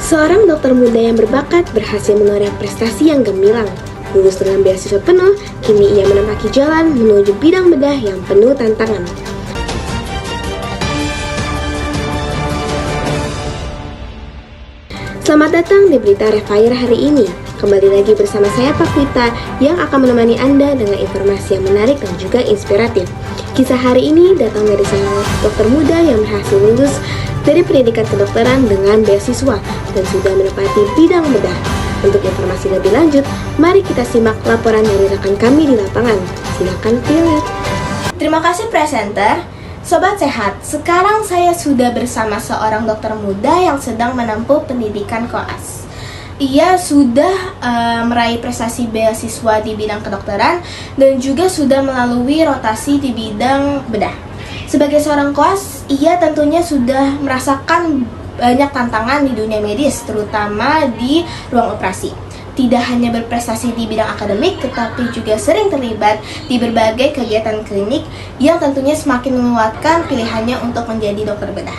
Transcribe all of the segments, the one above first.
Seorang dokter muda yang berbakat berhasil menoreh prestasi yang gemilang. Lulus dengan beasiswa penuh, kini ia menapaki jalan menuju bidang bedah yang penuh tantangan. Selamat datang di Berita Refire hari ini. Kembali lagi bersama saya Pak Vita yang akan menemani Anda dengan informasi yang menarik dan juga inspiratif. Kisah hari ini datang dari seorang dokter muda yang berhasil lulus dari pendidikan kedokteran dengan beasiswa dan sudah menepati bidang bedah. Untuk informasi lebih lanjut, mari kita simak laporan dari rekan kami di lapangan. Silakan dilihat. Terima kasih presenter. Sobat Sehat, sekarang saya sudah bersama seorang dokter muda yang sedang menempuh pendidikan koas. Ia sudah meraih prestasi beasiswa di bidang kedokteran dan juga sudah melalui rotasi di bidang bedah. Sebagai seorang koas, ia tentunya sudah merasakan banyak tantangan di dunia medis, terutama di ruang operasi. Tidak hanya berprestasi di bidang akademik, tetapi juga sering terlibat di berbagai kegiatan klinik yang tentunya semakin menguatkan pilihannya untuk menjadi dokter bedah.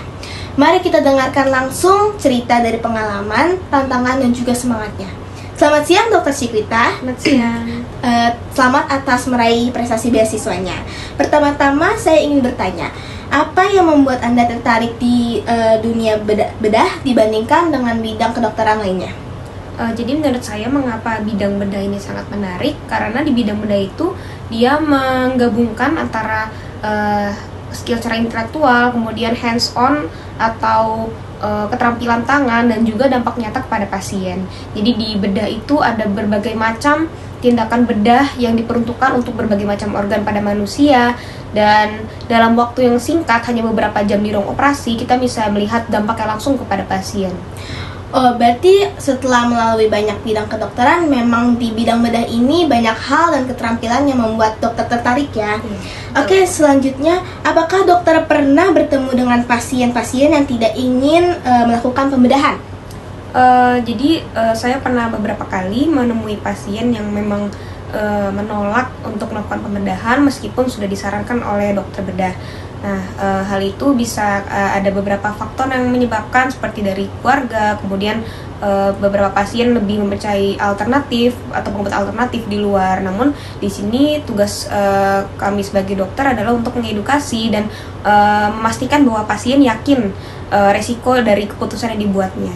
Mari kita dengarkan langsung cerita dari pengalaman, tantangan, dan juga semangatnya. Selamat siang Dr. Cikwita. Selamat siang. Selamat atas meraih prestasi beasiswanya. Pertama-tama saya ingin bertanya, apa yang membuat Anda tertarik di dunia bedah dibandingkan dengan bidang kedokteran lainnya? Jadi menurut saya mengapa bidang bedah ini sangat menarik, karena di bidang bedah itu dia menggabungkan antara skill secara intelektual, kemudian hands on atau keterampilan tangan dan juga dampak nyata kepada pasien. Jadi di bedah itu ada berbagai macam tindakan bedah yang diperuntukkan untuk berbagai macam organ pada manusia, dan dalam waktu yang singkat, hanya beberapa jam di ruang operasi, kita bisa melihat dampaknya langsung kepada pasien. Oh, berarti setelah melalui banyak bidang kedokteran, memang di bidang bedah ini banyak hal dan keterampilan yang membuat dokter tertarik ya. Oke, selanjutnya, apakah dokter pernah bertemu dengan pasien-pasien yang tidak ingin melakukan pembedahan? Jadi saya pernah beberapa kali menemui pasien yang memang menolak untuk melakukan pembedahan meskipun sudah disarankan oleh dokter bedah. Nah, hal itu bisa ada beberapa faktor yang menyebabkan, seperti dari keluarga, kemudian beberapa pasien lebih mempercayai alternatif atau pengobatan alternatif di luar. Namun di sini tugas kami sebagai dokter adalah untuk mengedukasi dan memastikan bahwa pasien yakin resiko dari keputusan yang dibuatnya.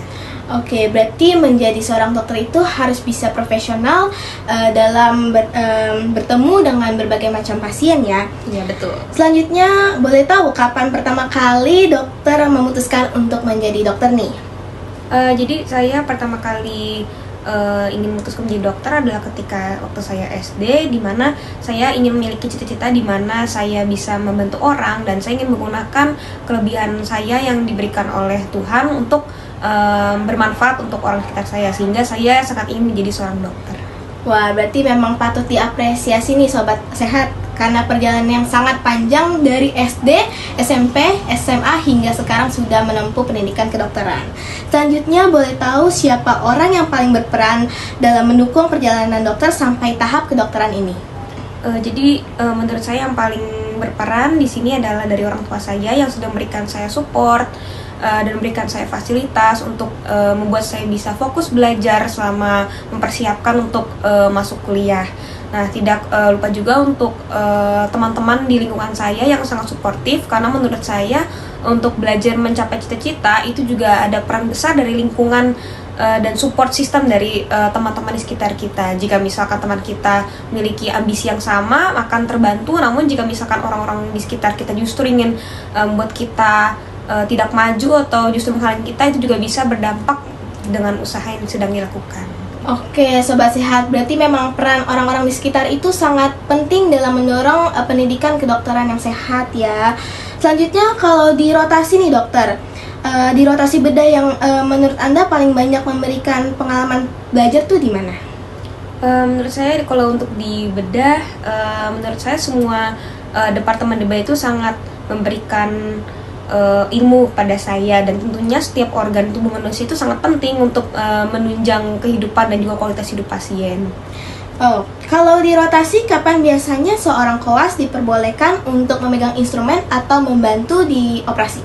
Oke, berarti menjadi seorang dokter itu harus bisa profesional dalam bertemu dengan berbagai macam pasien ya. Iya, betul. Selanjutnya, boleh tahu kapan pertama kali dokter memutuskan untuk menjadi dokter nih? Jadi saya pertama kali ingin memutuskan menjadi dokter adalah ketika waktu saya SD, di mana saya ingin memiliki cita-cita di mana saya bisa membantu orang dan saya ingin menggunakan kelebihan saya yang diberikan oleh Tuhan untuk bermanfaat untuk orang sekitar saya, sehingga saya sangat ingin menjadi seorang dokter. Wah, berarti memang patut diapresiasi nih Sobat Sehat, karena perjalanan yang sangat panjang dari SD, SMP, SMA hingga sekarang sudah menempuh pendidikan kedokteran. Selanjutnya, boleh tahu siapa orang yang paling berperan dalam mendukung perjalanan dokter sampai tahap kedokteran ini? Jadi menurut saya yang paling berperan di sini adalah dari orang tua saya yang sudah memberikan saya support dan memberikan saya fasilitas untuk membuat saya bisa fokus belajar selama mempersiapkan untuk masuk kuliah. Nah, tidak lupa juga untuk teman-teman di lingkungan saya yang sangat suportif, karena menurut saya untuk belajar mencapai cita-cita itu juga ada peran besar dari lingkungan dan support system dari teman-teman di sekitar kita. Jika misalkan teman kita memiliki ambisi yang sama, akan terbantu. Namun jika misalkan orang-orang di sekitar kita justru ingin membuat kita tidak maju atau justru menghalangi kita, itu juga bisa berdampak dengan usaha yang sedang dilakukan. Oke, Sobat Sehat, berarti memang peran orang-orang di sekitar itu sangat penting dalam mendorong pendidikan kedokteran yang sehat ya. Selanjutnya, kalau di rotasi nih dokter, di rotasi bedah yang menurut Anda paling banyak memberikan pengalaman belajar tuh di mana? Menurut saya kalau untuk di bedah, menurut saya semua departemen bedah itu sangat memberikan ilmu pada saya, dan tentunya setiap organ tubuh manusia itu sangat penting untuk menunjang kehidupan dan juga kualitas hidup pasien. Oh, kalau di rotasi, kapan biasanya seorang koas diperbolehkan untuk memegang instrumen atau membantu di operasi?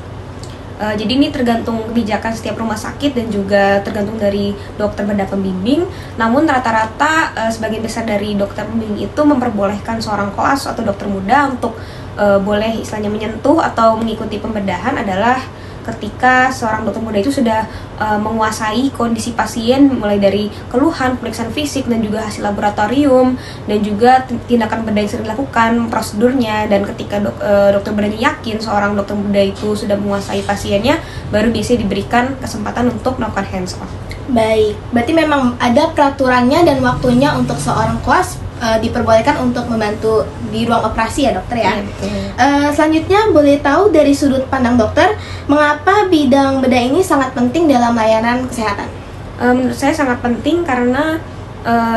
Jadi ini tergantung kebijakan setiap rumah sakit dan juga tergantung dari dokter bedah pembimbing. Namun rata-rata sebagian besar dari dokter pembimbing itu memperbolehkan seorang koas atau dokter muda untuk boleh istilahnya menyentuh atau mengikuti pembedahan adalah ketika seorang dokter muda itu sudah menguasai kondisi pasien mulai dari keluhan, pemeriksaan fisik dan juga hasil laboratorium dan juga tindakan bedah yang sering dilakukan, prosedurnya, dan ketika dokter bedahnya yakin seorang dokter muda itu sudah menguasai pasiennya, baru biasanya diberikan kesempatan untuk melakukan hands on. Baik, berarti memang ada peraturannya dan waktunya untuk seorang koas diperbolehkan untuk membantu di ruang operasi ya dokter ya. Selanjutnya boleh tahu dari sudut pandang dokter, mengapa bidang bedah ini sangat penting dalam layanan kesehatan? Menurut saya sangat penting karena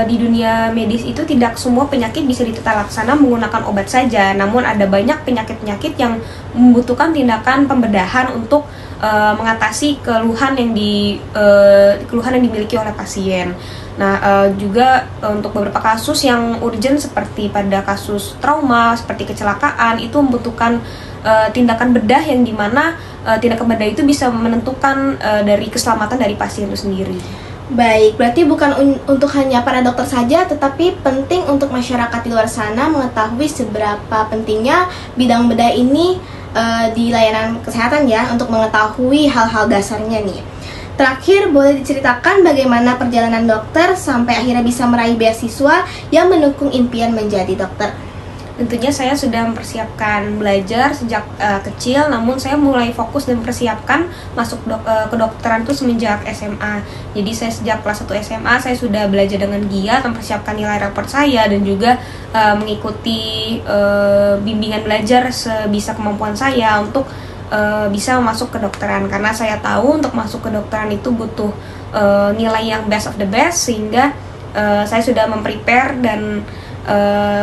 di dunia medis itu tidak semua penyakit bisa ditata laksana menggunakan obat saja, namun ada banyak penyakit-penyakit yang membutuhkan tindakan pembedahan untuk mengatasi keluhan yang dimiliki oleh pasien. Nah, juga untuk beberapa kasus yang urgent seperti pada kasus trauma, seperti kecelakaan, itu membutuhkan tindakan bedah yang dimana tindakan bedah itu bisa menentukan dari keselamatan dari pasien itu sendiri. Baik, berarti bukan untuk hanya para dokter saja, tetapi penting untuk masyarakat di luar sana mengetahui seberapa pentingnya bidang bedah ini di layanan kesehatan ya, untuk mengetahui hal-hal dasarnya nih. Terakhir, boleh diceritakan bagaimana perjalanan dokter sampai akhirnya bisa meraih beasiswa yang mendukung impian menjadi dokter? Tentunya saya sudah mempersiapkan belajar sejak kecil, namun saya mulai fokus dan mempersiapkan masuk kedokteran itu semenjak SMA. Jadi saya sejak kelas 1 SMA saya sudah belajar dengan giat, mempersiapkan nilai rapor saya dan juga mengikuti bimbingan belajar sebisa kemampuan saya untuk bisa masuk kedokteran, karena saya tahu untuk masuk kedokteran itu butuh nilai yang best of the best, sehingga saya sudah memprepare dan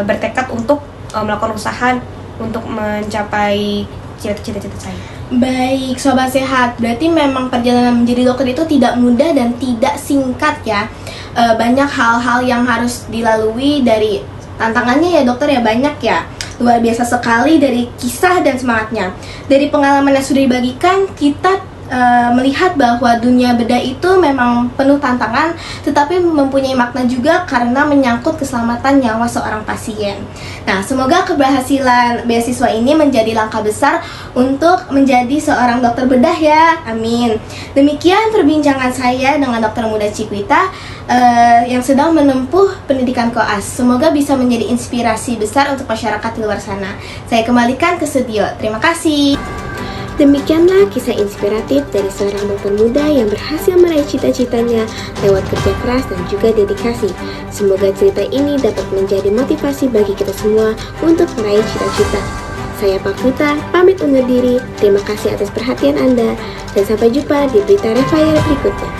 bertekad untuk melakukan usaha untuk mencapai cita-cita saya. Baik, sobat sehat, berarti memang perjalanan menjadi dokter itu tidak mudah dan tidak singkat ya. Banyak hal-hal yang harus dilalui, dari tantangannya ya dokter ya banyak ya. Luar biasa sekali dari kisah dan semangatnya. Dari pengalaman yang sudah dibagikan, kita melihat bahwa dunia bedah itu memang penuh tantangan, tetapi mempunyai makna juga karena menyangkut keselamatan nyawa seorang pasien. Nah, semoga keberhasilan beasiswa ini menjadi langkah besar untuk menjadi seorang dokter bedah ya, amin. Demikian perbincangan saya dengan dokter muda Cikwita yang sedang menempuh pendidikan koas. Semoga bisa menjadi inspirasi besar untuk masyarakat di luar sana. Saya kembalikan ke studio. Terima kasih. Demikianlah kisah inspiratif dari seorang dokter muda yang berhasil meraih cita-citanya lewat kerja keras dan juga dedikasi. Semoga cerita ini dapat menjadi motivasi bagi kita semua untuk meraih cita-cita. Saya Pakuta, pamit undur diri. Terima kasih atas perhatian Anda, dan sampai jumpa di berita Refair berikutnya.